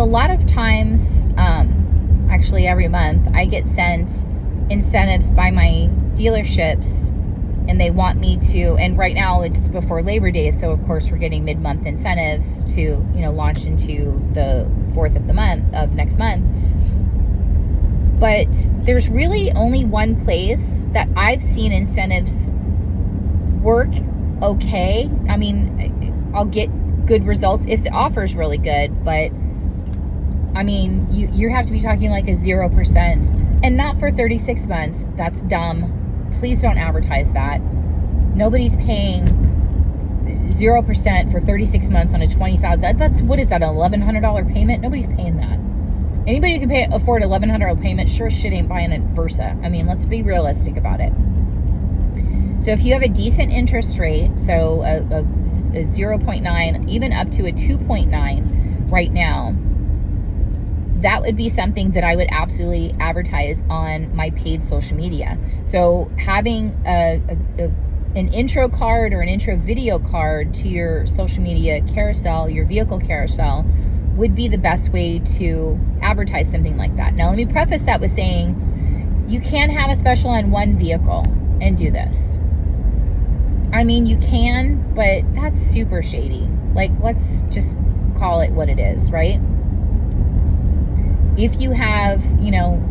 lot of times, actually every month, I get sent incentives by my dealerships, and they want me to, and right now it's before Labor Day, so of course we're getting mid-month incentives to, launch into the 4th of the month, of next month. But there's really only one place that I've seen incentives work okay. I mean, I'll get good results if the offer is really good, but I mean, you have to be talking like a 0%, and not for 36 months. That's dumb. Please don't advertise that. Nobody's paying 0% for 36 months on a $20,000. That's, what is that, an $1,100 payment? Nobody's paying that. Anybody who can afford $1,100 payment sure shit ain't buying a Versa. I mean, let's be realistic about it. So if you have a decent interest rate, so a 0.9, even up to a 2.9 right now, that would be something that I would absolutely advertise on my paid social media. So having an intro card or an intro video card to your social media carousel, your vehicle carousel, would be the best way to advertise something like that. Now, let me preface that with saying you can have a special on one vehicle and do this. I mean, you can, but that's super shady. Like, let's just call it what it is, right? If you have,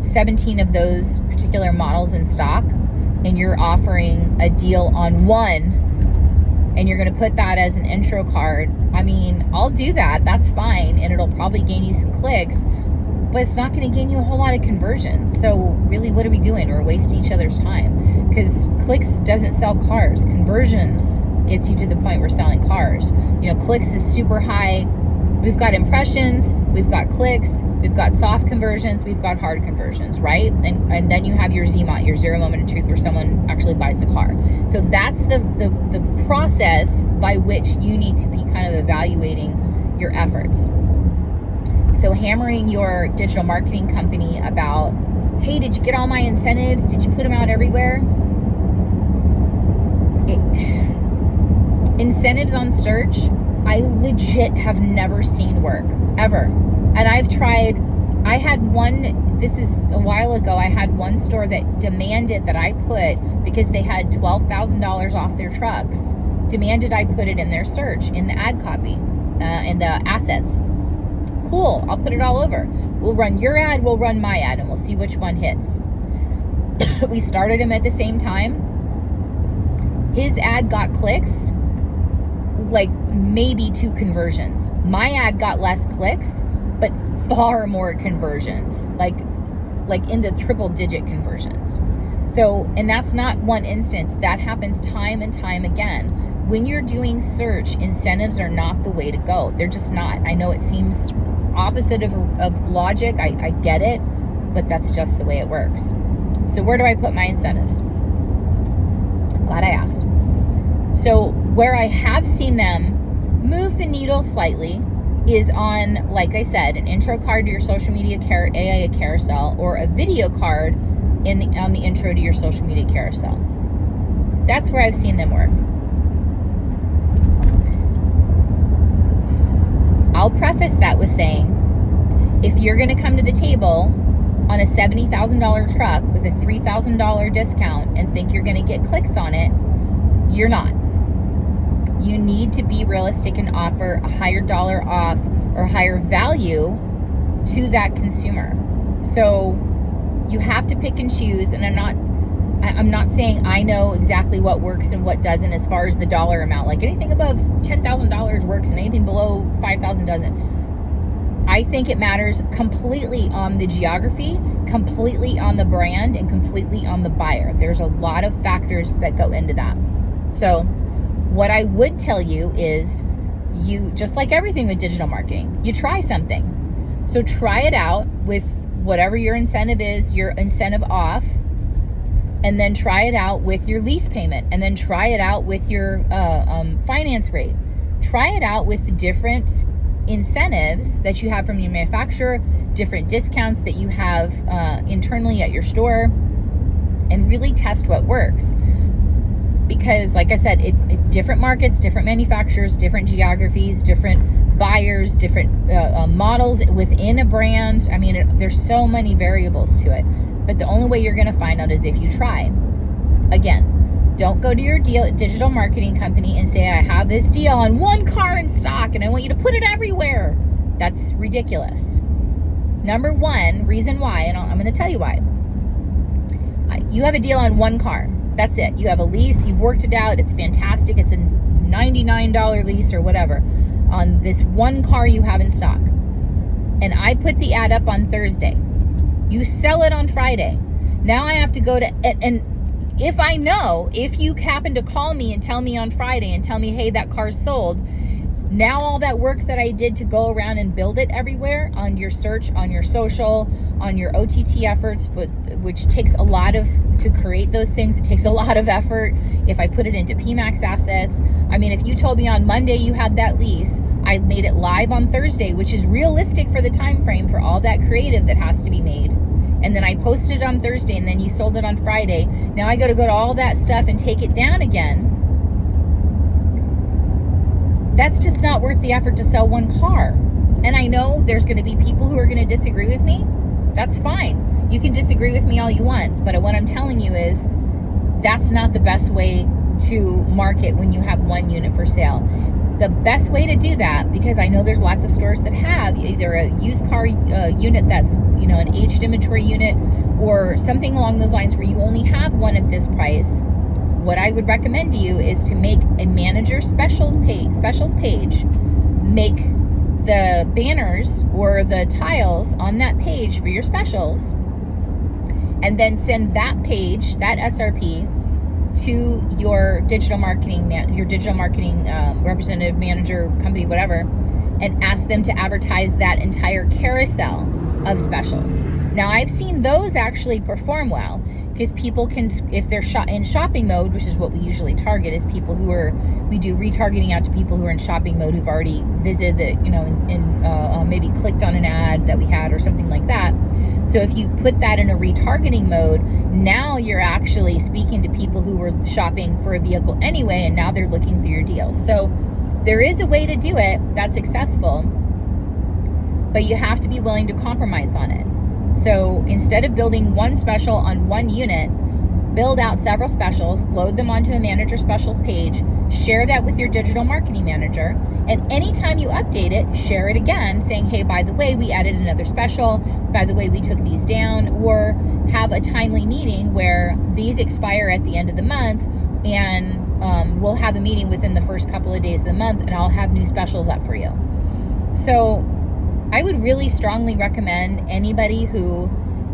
17 of those particular models in stock and you're offering a deal on one and you're going to put that as an intro card, I mean, I'll do that. That's fine. And it'll probably gain you some clicks, but it's not going to gain you a whole lot of conversions. So really, what are we doing? We're wasting each other's time, because clicks doesn't sell cars. Conversions gets you to the point where selling cars. Clicks is super high. We've got impressions, we've got clicks, we've got soft conversions, we've got hard conversions, right? And then you have your ZMOT, your zero moment of truth, where someone actually buys the car. So that's the process by which you need to be kind of evaluating your efforts. So hammering your digital marketing company about, hey, did you get all my incentives? Did you put them out everywhere? Incentives on search, I legit have never seen work, ever. And I had one, this is a while ago, I had one store that demanded that I put, because they had $12,000 off their trucks, demanded I put it in their search, in the ad copy, in the assets. Cool, I'll put it all over. We'll run your ad, we'll run my ad, and we'll see which one hits. We started him at the same time. His ad got clicks, like maybe 2 conversions. My ad got less clicks, but far more conversions, like into triple digit conversions. So, and that's not one instance. That happens time and time again. When you're doing search, incentives are not the way to go. They're just not. I know it seems opposite of logic. I get it, but that's just the way it works. So where do I put my incentives? Glad I asked. So where I have seen them move the needle slightly is on, like I said, an intro card to your social media AIA carousel, or a video card on the intro to your social media carousel. That's where I've seen them work. I'll preface that with saying, if you're going to come to the table on a $70,000 truck with a $3,000 discount and think you're going to get clicks on it, you're not. You need to be realistic and offer a higher dollar off or higher value to that consumer. So you have to pick and choose, and I'm not saying I know exactly what works and what doesn't as far as the dollar amount. Like anything above $10,000 works and anything below $5,000 doesn't. I think it matters completely on the geography, completely on the brand, and completely on the buyer. There's a lot of factors that go into that. So what I would tell you is, you, just like everything with digital marketing, you try something. So try it out with whatever your incentive is, your incentive off, and then try it out with your lease payment, and then try it out with your finance rate. Try it out with different incentives that you have from your manufacturer, different discounts that you have internally at your store, and really test what works. because, like I said, different markets, different manufacturers, different geographies, different buyers, different models within a brand. I mean, there's so many variables to it. But the only way you're going to find out is if you try. Again, don't go to your digital marketing company and say, I have this deal on one car in stock and I want you to put it everywhere. That's ridiculous. Number one reason why, and I'm going to tell you why. You have a deal on one car. That's it. You have a lease. You've worked it out. It's fantastic. It's a $99 lease or whatever on this one car you have in stock. And I put the ad up on Thursday. You sell it on Friday. Now I have to go to, and if I know, if you happen to call me and tell me on Friday and tell me, hey, that car's sold, now all that work that I did to go around and build it everywhere on your search, on your social, on your OTT efforts, which takes a lot to create those things. It takes a lot of effort. If I put it into PMAX assets, I mean, if you told me on Monday you had that lease, I made it live on Thursday, which is realistic for the time frame for all that creative that has to be made. And then I posted it on Thursday, and then you sold it on Friday. Now I got to go to all that stuff and take it down again. That's just not worth the effort to sell one car. And I know there's going to be people who are going to disagree with me. That's fine. You can disagree with me all you want. But what I'm telling you is that's not the best way to market when you have one unit for sale. The best way to do that, because I know there's lots of stores that have either a used car unit that's, an aged inventory unit or something along those lines where you only have one at this price. What I would recommend to you is to make a manager specials page, make the banners or the tiles on that page for your specials, and then send that page, that SRP, to your digital marketing representative, manager, company, whatever, and ask them to advertise that entire carousel of specials. Now, I've seen those actually perform well, because people can, if they're in shopping mode, which is what we usually target, is people we do retargeting out to people who are in shopping mode, who've already visited and maybe clicked on an ad that we had or something like that. So if you put that in a retargeting mode, now you're actually speaking to people who were shopping for a vehicle anyway, and now they're looking through your deals. So there is a way to do it that's successful, but you have to be willing to compromise on it. So instead of building one special on one unit, build out several specials, load them onto a manager specials page, share that with your digital marketing manager, and anytime you update it, share it again, saying, hey, by the way, we added another special, by the way, we took these down, or have a timely meeting where these expire at the end of the month, and we'll have a meeting within the first couple of days of the month, and I'll have new specials up for you. So I would really strongly recommend anybody who,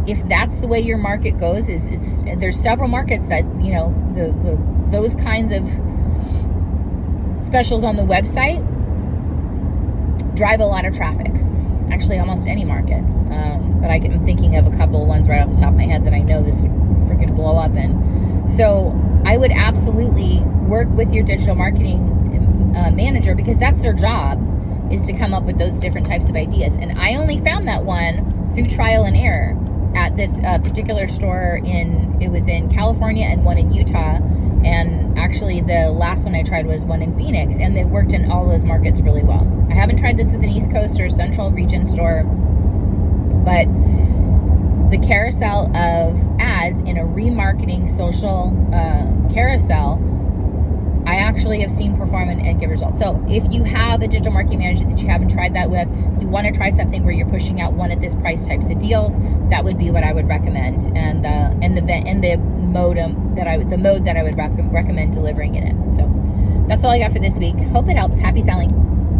if that's the way your market goes, there's several markets that, those kinds of specials on the website drive a lot of traffic. Actually, almost any market. But I'm thinking of a couple of ones right off the top of my head that I know this would freaking blow up in. So I would absolutely work with your digital marketing manager, because that's their job, is to come up with those different types of ideas. And I only found that one through trial and error at this particular store it was in California and one in Utah. And actually the last one I tried was one in Phoenix, and they worked in all those markets really well. I haven't tried this with an East Coast or Central region store, but the carousel of ads in a remarketing social carousel, I actually have seen perform and give results. So if you have a digital marketing manager that you haven't tried that with, if you want to try something where you're pushing out one at this price types of deals, that would be what I would recommend, and the mode that I would recommend delivering it in. So that's all I got for this week. Hope it helps. Happy selling.